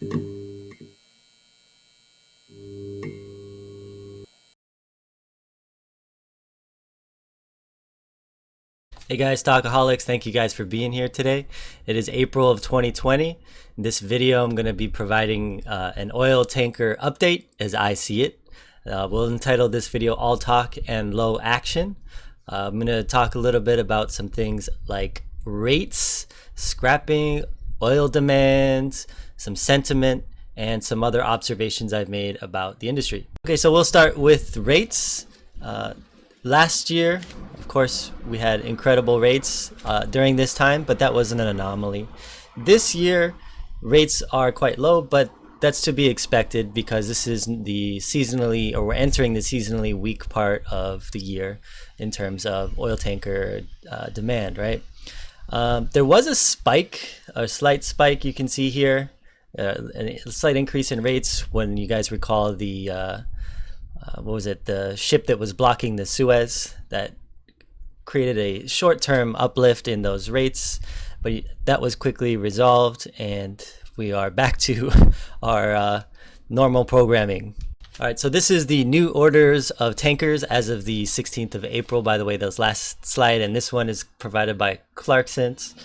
Hey guys, Stockaholics, thank you guys for being here today. It is April of 2020. In this video, I'm going to be providing an oil tanker update as I see it. We'll entitle this video All Talk and Low Action. I'm going to talk a little bit about some things like rates, scrapping, oil demand, some sentiment, and some other observations I've made about the industry. Okay, so we'll start with rates. Last year, of course, we had incredible rates during this time, but that wasn't an anomaly. This year, rates are quite low, but that's to be expected because this is the seasonally, or we're entering the seasonally weak part of the year in terms of oil tanker demand, right? There was a spike, a slight spike you can see here, a slight increase in rates when you guys recall the what was it, the ship that was blocking the Suez, that created a short-term uplift in those rates, but that was quickly resolved and we are back to our normal programming. All right, so this is the new orders of tankers as of the 16th of April. By the way, those last slide and this one is provided by Clarkson's.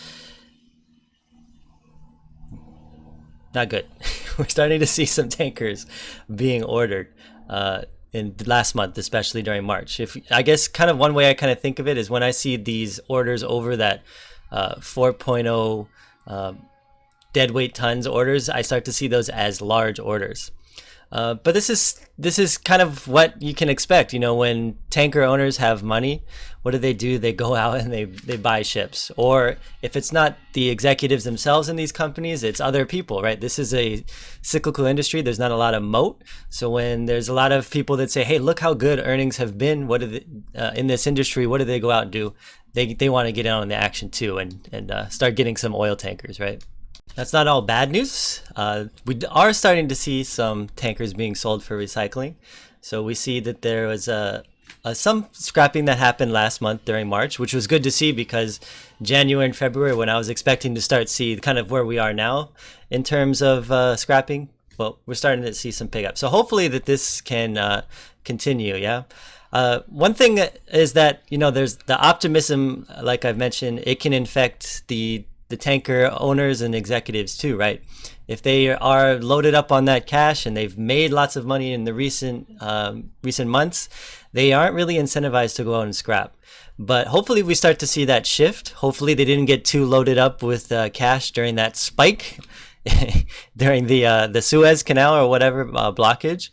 Not good. We're starting to see some tankers being ordered in the last month, especially during March. I guess kind of one way I kind of think of it is when I see these orders over that 4.0 deadweight tons orders, I start to see those as large orders. But this is kind of what you can expect. You know, when tanker owners have money, what do? They go out and they buy ships. Or if it's not the executives themselves in these companies, it's other people, right? This is a cyclical industry. There's not a lot of moat. So when there's a lot of people that say, hey, look how good earnings have been, what do they, in this industry, what do they go out and do? They want to get in on the action too and start getting some oil tankers, right? That's not all bad news. We are starting to see some tankers being sold for recycling. So we see that there was some scrapping that happened last month during March, which was good to see because January and February, when I was expecting to start see kind of where we are now in terms of scrapping, well, we're starting to see some pickup. So hopefully that this can continue, yeah? One thing is that, you know, there's the optimism, like I've mentioned, it can infect the tanker owners and executives too, right? If they are loaded up on that cash and they've made lots of money in the recent months, they aren't really incentivized to go out and scrap. But hopefully we start to see that shift. Hopefully they didn't get too loaded up with cash during that spike during the Suez Canal or whatever blockage.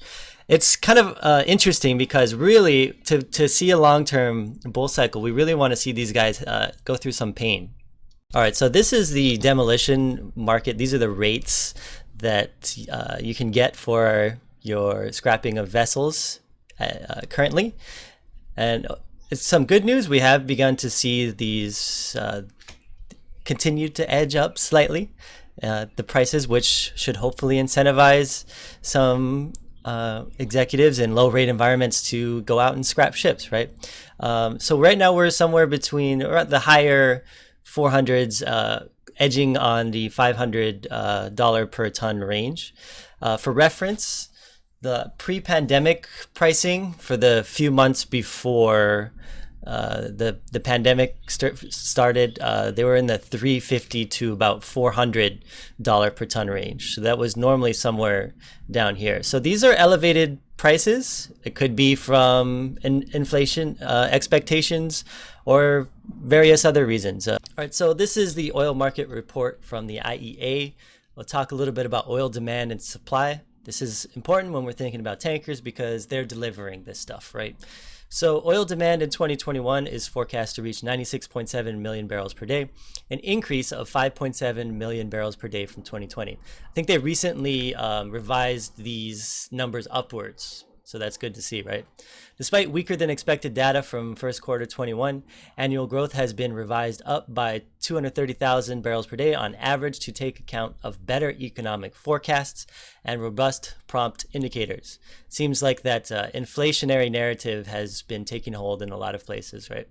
It's kind of interesting because really to see a long-term bull cycle, we really want to see these guys go through some pain. All right, so this is the demolition market. These are the rates that you can get for your scrapping of vessels currently. And it's some good news. We have begun to see these continue to edge up slightly, the prices, which should hopefully incentivize some executives in low rate environments to go out and scrap ships, right? So right now we're somewhere between the higher 400s, edging on the $500 per ton range. For reference, the pre-pandemic pricing for the few months before the pandemic started, they were in the $350 to about $400 per ton range. So that was normally somewhere down here. So these are elevated prices. It could be from inflation expectations or various other reasons. All right, so this is the oil market report from the IEA. We'll talk a little bit about oil demand and supply. This is important when we're thinking about tankers because they're delivering this stuff, right? So oil demand in 2021 is forecast to reach 96.7 million barrels per day, an increase of 5.7 million barrels per day from 2020. I think they recently revised these numbers upwards. So that's good to see, right? Despite weaker than expected data from first quarter 21, annual growth has been revised up by 230,000 barrels per day on average to take account of better economic forecasts and robust prompt indicators. Seems like that inflationary narrative has been taking hold in a lot of places, right?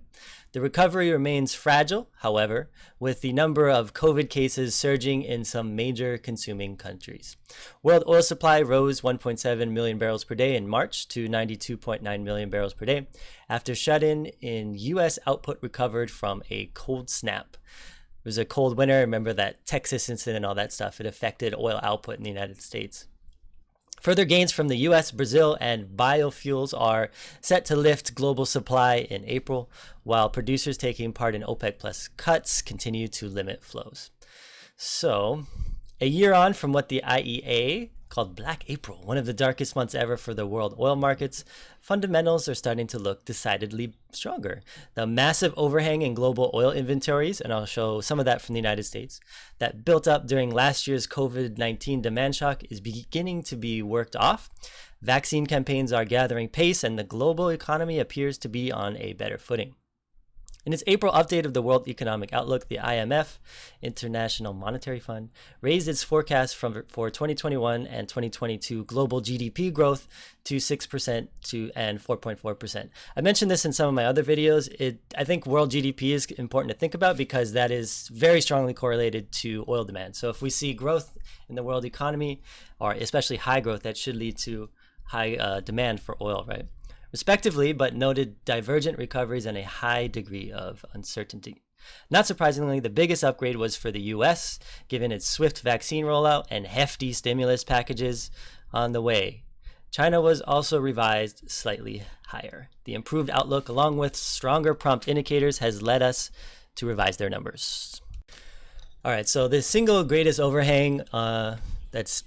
The recovery remains fragile, however, with the number of COVID cases surging in some major consuming countries. World oil supply rose 1.7 million barrels per day in March to 92.9 million barrels per day after shut-in U.S. output recovered from a cold snap. It was a cold winter. Remember that Texas incident and all that stuff. It affected oil output in the United States. Further gains from the US, Brazil, and biofuels are set to lift global supply in April, while producers taking part in OPEC Plus cuts continue to limit flows. So, a year on from what the IEA called Black April, one of the darkest months ever for the world oil markets, fundamentals are starting to look decidedly stronger. The massive overhang in global oil inventories, and I'll show some of that from the United States, that built up during last year's COVID-19 demand shock is beginning to be worked off. Vaccine campaigns are gathering pace, and the global economy appears to be on a better footing. In its April update of the World Economic Outlook, the IMF, International Monetary Fund, raised its forecast for 2021 and 2022 global GDP growth to 6% and 4.4%. I mentioned this in some of my other videos. I think world GDP is important to think about because that is very strongly correlated to oil demand. So if we see growth in the world economy, or especially high growth, that should lead to high demand for oil, right? Respectively, but noted divergent recoveries and a high degree of uncertainty. Not surprisingly, the biggest upgrade was for the US, given its swift vaccine rollout and hefty stimulus packages on the way. China was also revised slightly higher. The improved outlook, along with stronger prompt indicators, has led us to revise their numbers. All right, so the single greatest overhang that's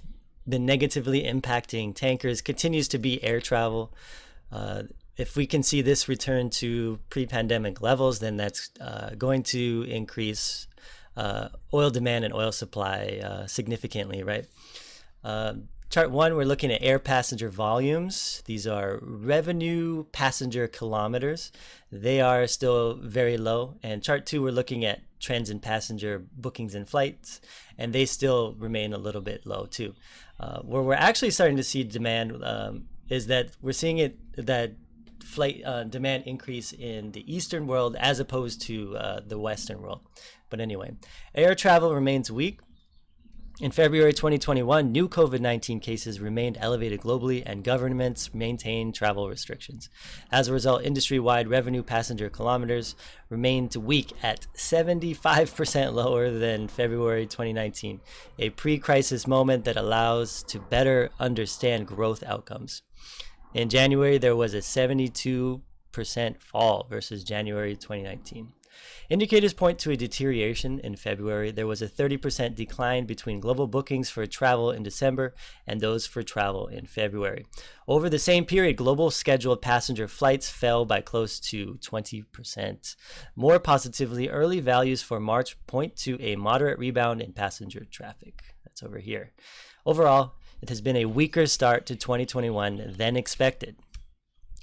been negatively impacting tankers continues to be air travel. If we can see this return to pre-pandemic levels, then that's going to increase oil demand and oil supply significantly, right? Chart 1, we're looking at air passenger volumes. These are revenue passenger kilometers. They are still very low. And chart 2, we're looking at trends in passenger bookings and flights, and they still remain a little bit low too. Where we're actually starting to see demand is that we're seeing that flight demand increase in the Eastern world as opposed to the Western world. But anyway, air travel remains weak. In February 2021, new COVID-19 cases remained elevated globally and governments maintained travel restrictions. As a result, industry-wide revenue passenger kilometers remained weak at 75% lower than February 2019, a pre-crisis moment that allows to better understand growth outcomes. In January, there was a 72% fall versus January 2019. Indicators point to a deterioration in February. There was a 30% decline between global bookings for travel in December and those for travel in February. Over the same period, global scheduled passenger flights fell by close to 20%. More positively, early values for March point to a moderate rebound in passenger traffic. That's over here. Overall, it has been a weaker start to 2021 than expected.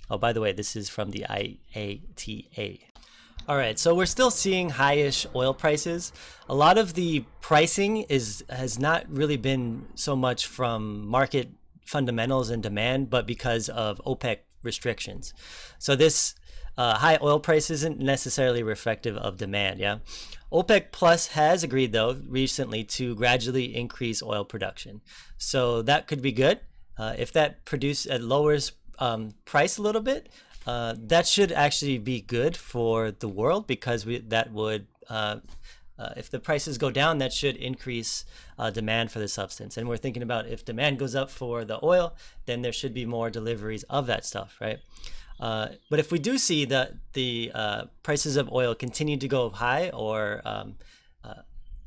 Oh, by the way, this is from the IATA. All right, so we're still seeing high-ish oil prices. A lot of the pricing has not really been so much from market fundamentals and demand, but because of OPEC restrictions. So this high oil price isn't necessarily reflective of demand, yeah? OPEC Plus has agreed, though, recently to gradually increase oil production. So that could be good. If that lowers price a little bit, that should actually be good for the world because if the prices go down, that should increase demand for the substance. And we're thinking about if demand goes up for the oil, then there should be more deliveries of that stuff, right? But if we do see that the prices of oil continue to go high or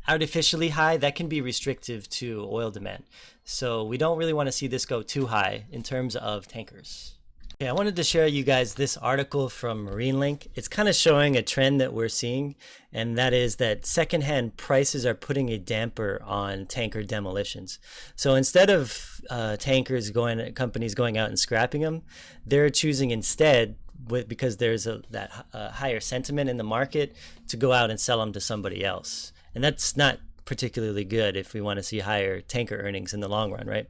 artificially high, that can be restrictive to oil demand. So we don't really want to see this go too high in terms of tankers. Okay, I wanted to share you guys this article from MarineLink. It's kind of showing a trend that we're seeing, and that is that secondhand prices are putting a damper on tanker demolitions. So instead of companies going out and scrapping them, they're choosing instead, because there's that higher sentiment in the market, to go out and sell them to somebody else. And that's not particularly good if we want to see higher tanker earnings in the long run, right?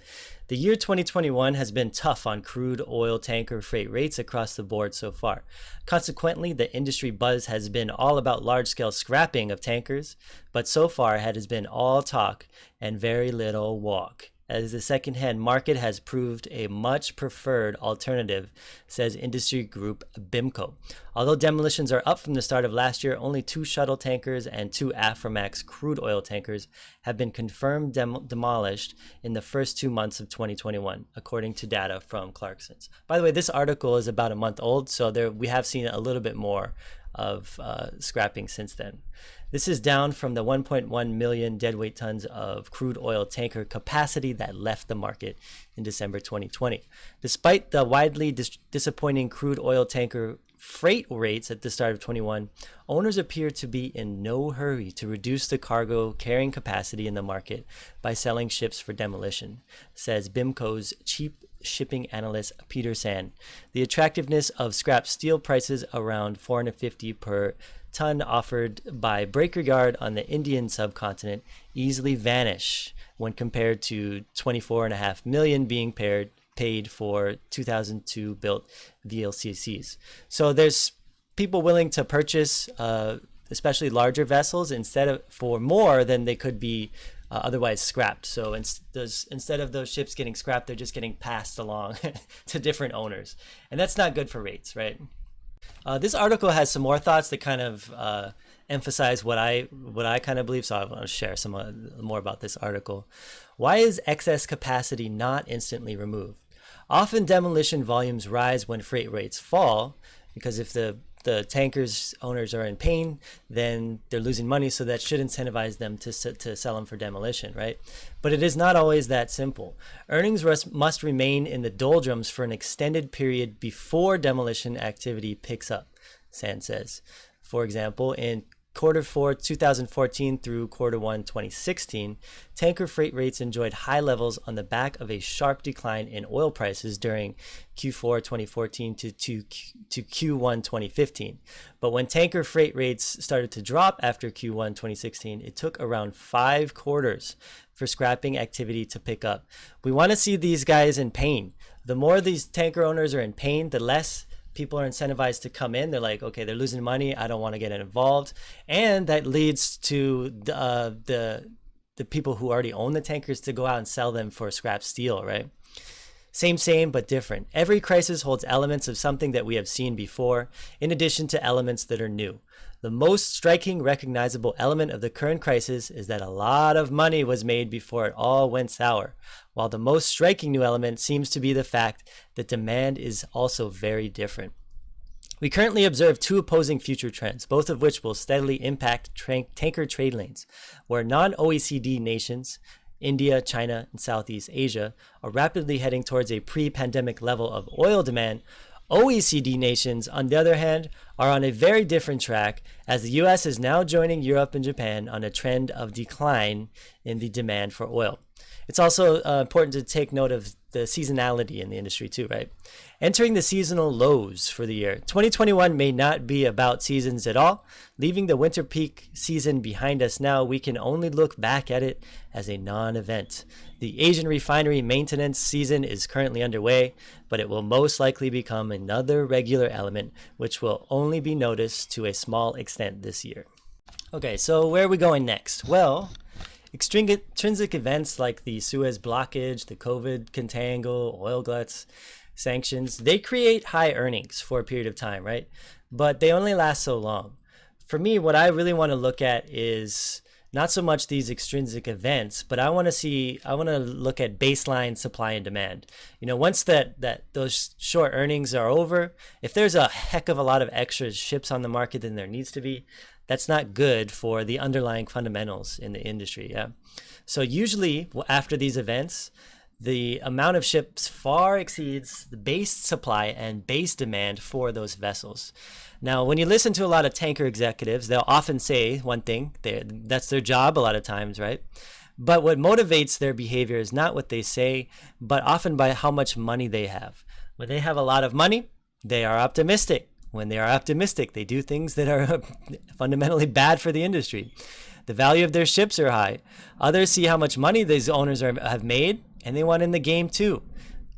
The year 2021 has been tough on crude oil tanker freight rates across the board so far. Consequently, the industry buzz has been all about large-scale scrapping of tankers, but so far it has been all talk and very little walk, as the second-hand market has proved a much preferred alternative, says industry group BIMCO. Although demolitions are up from the start of last year, only 2 shuttle tankers and 2 Aframax crude oil tankers have been confirmed demolished in the first 2 months of 2021, according to data from Clarksons. By the way, this article is about a month old, so we have seen a little bit more of scrapping since then. This is down from the 1.1 million deadweight tons of crude oil tanker capacity that left the market in December 2020. Despite the widely disappointing crude oil tanker freight rates at the start of 21, owners appear to be in no hurry to reduce the cargo carrying capacity in the market by selling ships for demolition, says BIMCO's chief shipping analyst Peter Sand. The attractiveness of scrap steel prices around $450 per ton offered by Breaker Yard on the Indian subcontinent easily vanish when compared to $24.5 million being paid for 2002 built VLCCs. So there's people willing to purchase especially larger vessels for more than they could be otherwise scrapped. So instead of those ships getting scrapped, they're just getting passed along to different owners, and that's not good for rates, right? This article has some more thoughts that kind of emphasize what I kind of believe, so I want to share some more about this article. Why is excess capacity not instantly removed? Often demolition volumes rise when freight rates fall, because if the tankers owners are in pain, then they're losing money, so that should incentivize them to sell them for demolition, right? But it is not always that simple. Earnings must remain in the doldrums for an extended period before demolition activity picks up, Sand says. For example, in Q4 2014 through Q1 2016, tanker freight rates enjoyed high levels on the back of a sharp decline in oil prices during Q4 2014 to Q1 2015. But when tanker freight rates started to drop after Q1 2016, it took around 5 quarters for scrapping activity to pick up. We want to see these guys in pain. The more these tanker owners are in pain, the less people are incentivized to come in. They're like, okay, they're losing money, I don't want to get involved. And that leads to the people who already own the tankers to go out and sell them for scrap steel, right? Same, but different. Every crisis holds elements of something that we have seen before, in addition to elements that are new. The most striking, recognizable element of the current crisis is that a lot of money was made before it all went sour, while the most striking new element seems to be the fact that demand is also very different. We currently observe 2 opposing future trends, both of which will steadily impact tanker trade lanes, where non-OECD nations, India, China, and Southeast Asia, are rapidly heading towards a pre-pandemic level of oil demand. OECD nations, on the other hand, are on a very different track, as the US is now joining Europe and Japan on a trend of decline in the demand for oil. It's also important to take note of the seasonality in the industry too, right? Entering the seasonal lows for the year. 2021 may not be about seasons at all. Leaving the winter peak season behind us now, we can only look back at it as a non-event. The Asian refinery maintenance season is currently underway, but it will most likely become another regular element, which will only be noticed to a small extent this year. Okay, so where are we going next? Well, extrinsic events like the Suez blockage, the COVID contango, oil gluts, sanctions, they create high earnings for a period of time, right? But they only last so long. For me, what I really want to look at is not so much these extrinsic events, but I want to look at baseline supply and demand. You know, once those short earnings are over, if there's a heck of a lot of extra ships on the market than there needs to be, that's not good for the underlying fundamentals in the industry. Yeah. So usually after these events, the amount of ships far exceeds the base supply and base demand for those vessels. Now, when you listen to a lot of tanker executives, they'll often say one thing, that's their job a lot of times, right? But what motivates their behavior is not what they say, but often by how much money they have. When they have a lot of money, they are optimistic. When they are optimistic, they do things that are fundamentally bad for the industry. The value of their ships are high. Others see how much money these owners have made, and they want in the game too.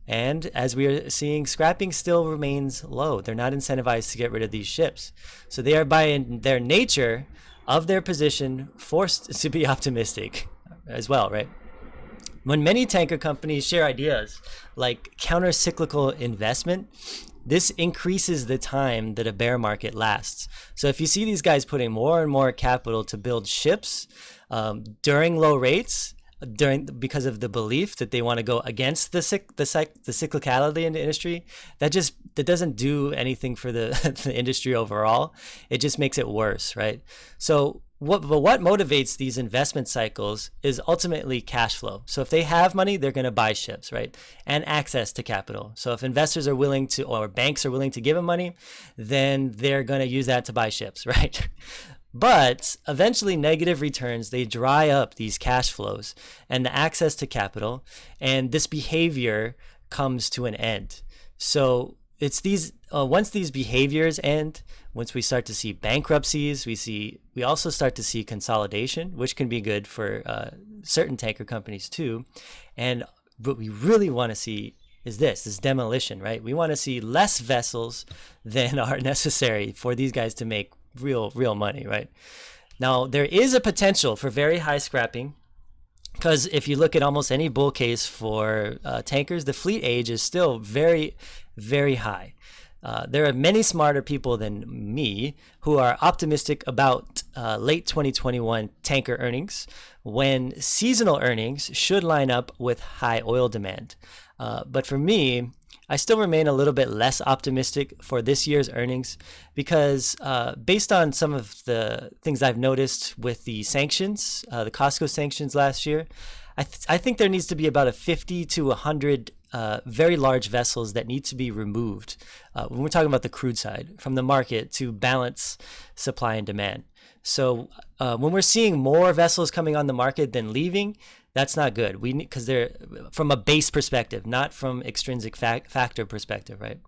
And as we are seeing, scrapping still remains low. They're not incentivized to get rid of these ships. So they are, by their nature of their position, forced to be optimistic as well, right? When many tanker companies share ideas like counter-cyclical investment, this increases the time that a bear market lasts. So if you see these guys putting more and more capital to build ships during low rates, because of the belief that they want to go against the cyclicality in the industry, that doesn't do anything for the industry overall. It just makes it worse, right? So what motivates these investment cycles is ultimately cash flow. So if they have money, they're going to buy ships, right? And access to capital. So if investors are willing to, or banks are willing to give them money, then they're going to use that to buy ships, right? But eventually negative returns, they dry up these cash flows and the access to capital, and this behavior comes to an end. So it's these once these behaviors end, once we start to see bankruptcies, we also start to see consolidation, which can be good for certain tanker companies too. And what we really want to see is this demolition, right? We want to see less vessels than are necessary for these guys to make real money, right? Now, there is a potential for very high scrapping, because if you look at almost any bull case for tankers, the fleet age is still very, very high. There are many smarter people than me who are optimistic about late 2021 tanker earnings, when seasonal earnings should line up with high oil demand. But for me, I still remain a little bit less optimistic for this year's earnings, because based on some of the things I've noticed with the sanctions, the Costco sanctions last year, I think there needs to be about a 50 to 100 very large vessels that need to be removed when we're talking about the crude side from the market to balance supply and demand. So when we're seeing more vessels coming on the market than leaving, that's not good. We need, because they're from a base perspective, not from extrinsic factor perspective, right?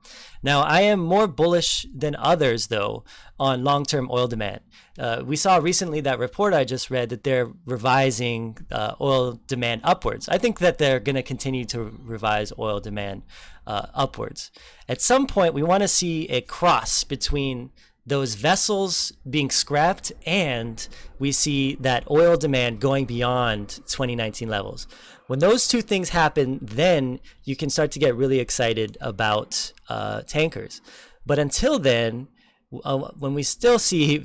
Now, I am more bullish than others, though, on long-term oil demand. We saw recently that report I just read that they're revising oil demand upwards. I think that they're going to continue to revise oil demand upwards. At some point, we want to see a cross between those vessels being scrapped and we see that oil demand going beyond 2019 levels. When those two things happen, then you can start to get really excited about tankers. But until then, when we still see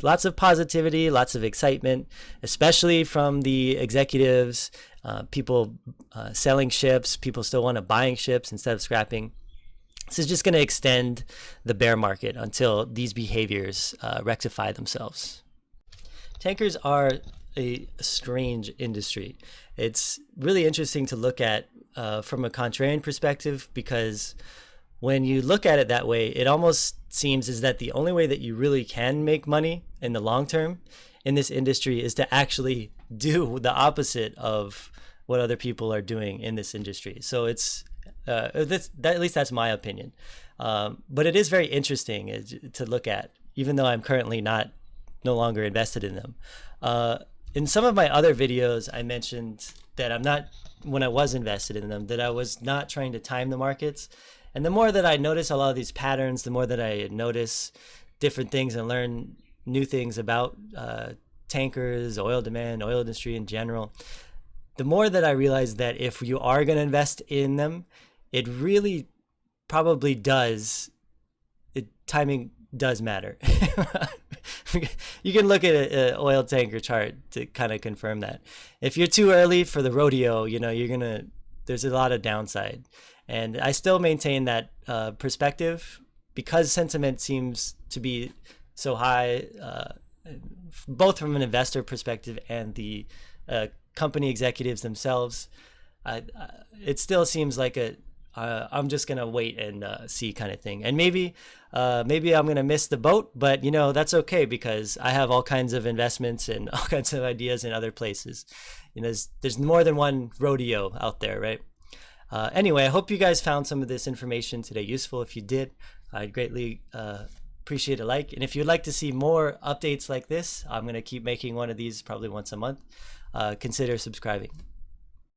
lots of positivity, lots of excitement, especially from the executives, people selling ships, people still want to buying ships instead of scrapping, this is just going to extend the bear market until these behaviors rectify themselves. Tankers are a strange industry. It's really interesting to look at from a contrarian perspective, because when you look at it that way, it almost seems as that the only way that you really can make money in the long term in this industry is to actually do the opposite of what other people are doing in this industry. So it's at least that's my opinion. But it is very interesting to look at, even though I'm currently no longer invested in them. In some of my other videos, I mentioned that when I was invested in them, that I was not trying to time the markets. And the more that I notice a lot of these patterns, the more that I notice different things and learn new things about tankers, oil demand, oil industry in general, the more that I realize that if you are going to invest in them, it really probably does. Timing does matter. You can look at an oil tanker chart to kind of confirm that. If you're too early for the rodeo, there's a lot of downside. And I still maintain that perspective, because sentiment seems to be so high, both from an investor perspective and the company executives themselves. it still seems like I'm just gonna wait and see kind of thing. And maybe I'm gonna miss the boat, but you know, that's okay because I have all kinds of investments and all kinds of ideas in other places. You know, there's more than one rodeo out there, right? Anyway, I hope you guys found some of this information today useful. If you did, I'd greatly appreciate a like. And if you'd like to see more updates like this, I'm gonna keep making one of these probably once a month. Consider subscribing.